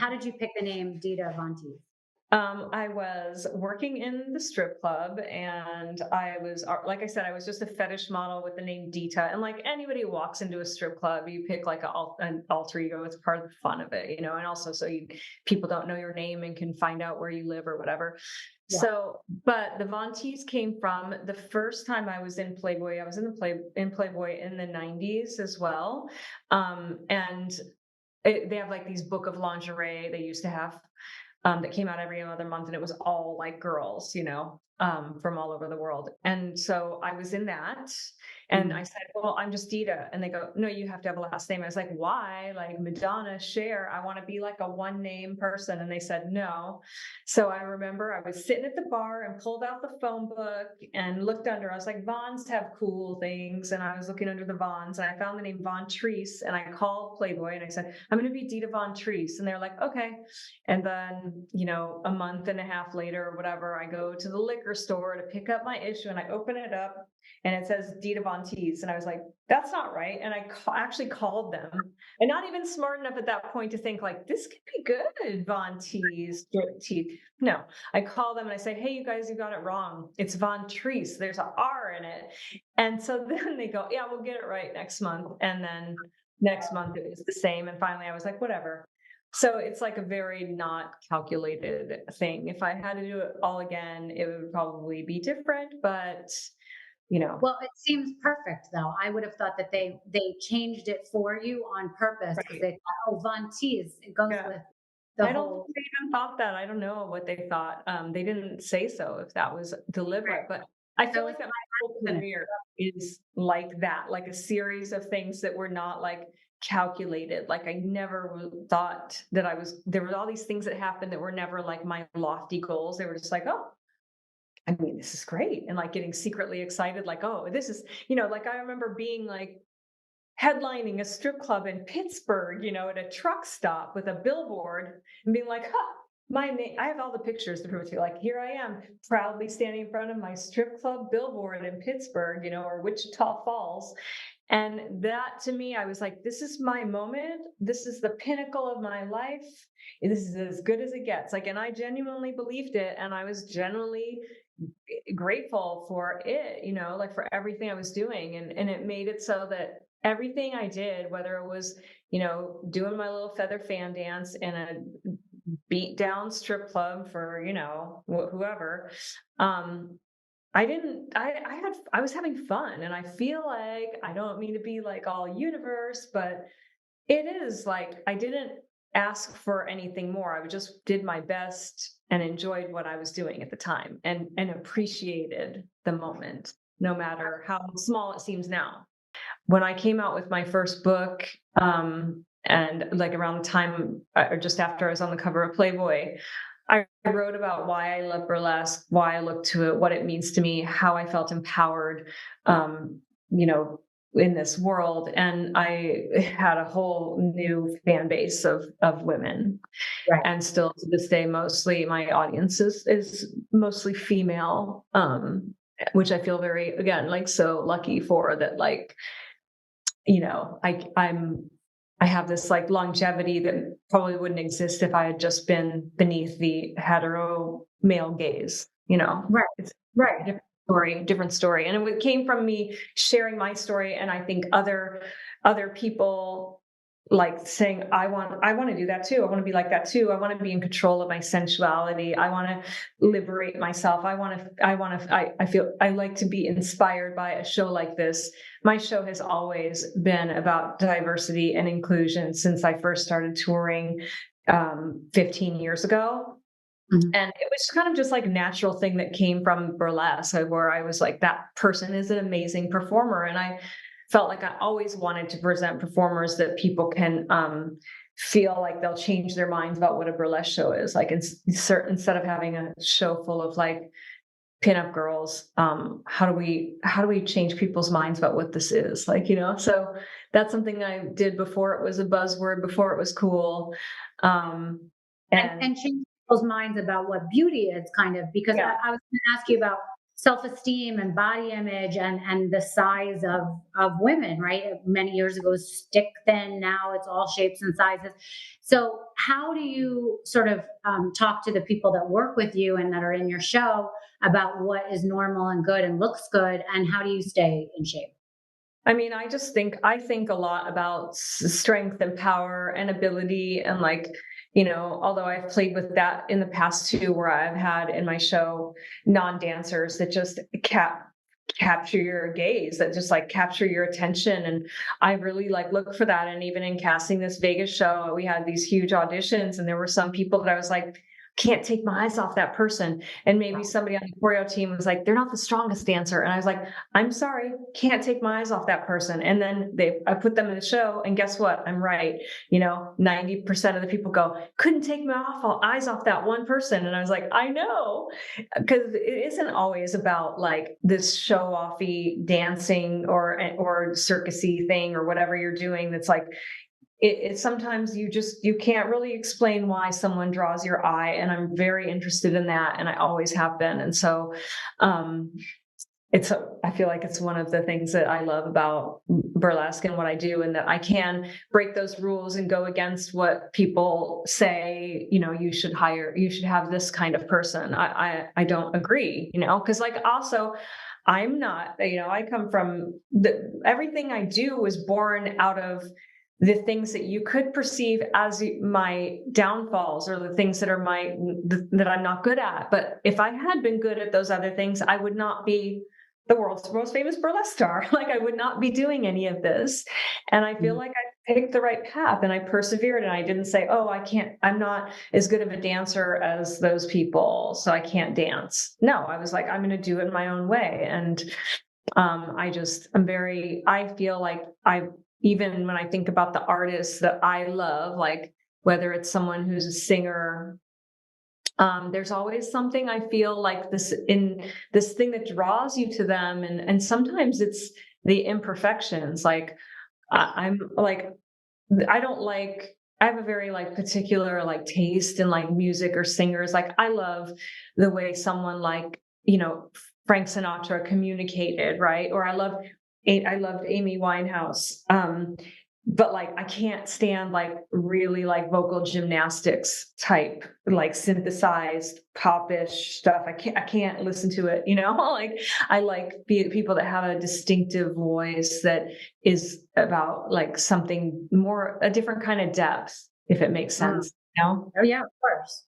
How did you pick the name Dita Von Teese? I was working in the strip club and I was, like I said, I was just a fetish model with the name Dita. And like anybody who walks into a strip club, you pick like an alter ego. It's part of the fun of it, and also so people don't know your name and can find out where you live or whatever. Yeah. So, but the Von Teese came from the first time I was in Playboy. I was in Playboy in the '90s as well, and they have like these book of lingerie they used to have that came out every other month, and it was all like girls, from all over the world. And so I was in that, and I Mhm. said, "Well, I'm just Dita," and they go, "No, you have to have a last name." I was like, "Why? Like Madonna, Cher, I want to be like a one name person." And they said, "No." So I remember I was sitting at the bar and pulled out the phone book and looked under. I was like, Vons have cool things, and I was looking under the Vons, and I found the name Von Treese, and I called Playboy and I said, "I'm going to be Dita Von Treese," and they're like, "Okay." And then, a month and a half later or whatever, I go to the liquor store to pick up my issue and I open it up and it says Dita Von Teese. And I was like, that's not right. And I actually called them, and not even smart enough at that point to think like, this could be good, Von Teese, straight teeth. No, I call them and I say, hey, you guys, you got it wrong. It's Von Treese. There's an R in it. And so then they go, yeah, we'll get it right next month. And then next month it was the same. And finally I was like, whatever. So it's like a very not calculated thing. If I had to do it all again, it would probably be different, but you know, Well, it seems perfect though. I would have thought that they changed it for you on purpose because right. they thought, oh, Von Teese, it goes Yeah. with the I don't think whole they even thought that. I don't know what they thought. They didn't say so if that was right. deliberate, but I feel So it's like that by my whole accident. career is like that, like a series of things that were not like calculated. Like I never thought that there were all these things that happened that were never like my lofty goals. They were just like, oh, I mean, this is great. And like getting secretly excited, like, oh, this is, like I remember being like headlining a strip club in Pittsburgh, at a truck stop with a billboard and being like, huh, my name, I have all the pictures to prove it to you. Like, here I am proudly standing in front of my strip club billboard in Pittsburgh, or Wichita Falls. And that to me, I was like, this is my moment. This is the pinnacle of my life. This is as good as it gets. Like, and I genuinely believed it. And I was genuinely grateful for it, like for everything I was doing. And it made it so that everything I did, whether it was, doing my little feather fan dance in a beat down strip club for, whoever, um, I was having fun. And I feel like, I don't mean to be like all universe, but it is like I didn't ask for anything more. I just did my best and enjoyed what I was doing at the time and appreciated the moment, no matter how small it seems now. When I came out with my first book, and like around the time or just after I was on the cover of Playboy, I wrote about why I love burlesque, why I look to it, what it means to me, how I felt empowered, you know, in this world. And I had a whole new fan base of women. Right. And still to this day, mostly my audience is mostly female, which I feel very, again, like so lucky for that, like, I have this like longevity that probably wouldn't exist if I had just been beneath the hetero male gaze. Right. It's a Right. different story, and it came from me sharing my story, and I think other people like saying, I want to do that too. I want to be like that too. I want to be in control of my sensuality. I want to liberate myself. I feel I like to be inspired by a show like this. My show has always been about diversity and inclusion since I first started touring 15 years ago. Mhm. And it was kind of just like a natural thing that came from burlesque, where I was like, that person is an amazing performer. And I felt like I always wanted to present performers that people can feel like they'll change their minds about what a burlesque show is. Like instead of having a show full of like pinup girls, how do we change people's minds about what this is? Like, so that's something I did before it was a buzzword, before it was cool. Um, And and change people's minds about what beauty is, kind of, because yeah. I was going to ask you about self-esteem and body image and the size of women, right? Many years ago, it was stick thin. Now it's all shapes and sizes. So how do you sort of talk to the people that work with you and that are in your show about what is normal and good and looks good, and how do you stay in shape? I mean, I think a lot about strength and power and ability and like, although I've played with that in the past too, where I've had in my show non-dancers that just capture your gaze, that just like capture your attention. And I really like look for that. And even in casting this Vegas show, we had these huge auditions and there were some people that I was like, can't take my eyes off that person. And maybe somebody on the choreo team was like, they're not the strongest dancer. And I was like, I'm sorry, can't take my eyes off that person. And then I put them in the show, and guess what? I'm right. 90% of the people go, couldn't take my eyes off that one person. And I was like, I know, because it isn't always about like this show offy dancing or circusy thing or whatever you're doing. That's like, it's sometimes you can't really explain why someone draws your eye, and I'm very interested in that, and I always have been. And so um I feel like it's one of the things that I love about burlesque and what I do, and that I can break those rules and go against what people say, you should have this kind of person. I don't agree, because like also I'm not, I come from everything I do was born out of the things that you could perceive as my downfalls, or the things that are that I'm not good at. But if I had been good at those other things, I would not be the world's most famous burlesque star. Like I would not be doing any of this. And I feel like I picked the right path and I persevered, and I didn't say, oh, I'm not as good of a dancer as those people, so I can't dance. No, I was like, I'm going to do it my own way. And I feel like even when I think about the artists that I love, like whether it's someone who's a singer, there's always something I feel like this thing that draws you to them. And sometimes it's the imperfections. Like I'm like, I don't like, I have a very like particular like taste in like music or singers. Like I love the way someone like, Frank Sinatra communicated, right? Or I loved Amy Winehouse. But like I can't stand like really like vocal gymnastics type, like synthesized popish stuff. I can't listen to it, like I like people that have a distinctive voice that is about like something more, a different kind of depth, if it makes Mm. sense, you know? Oh yeah, of course.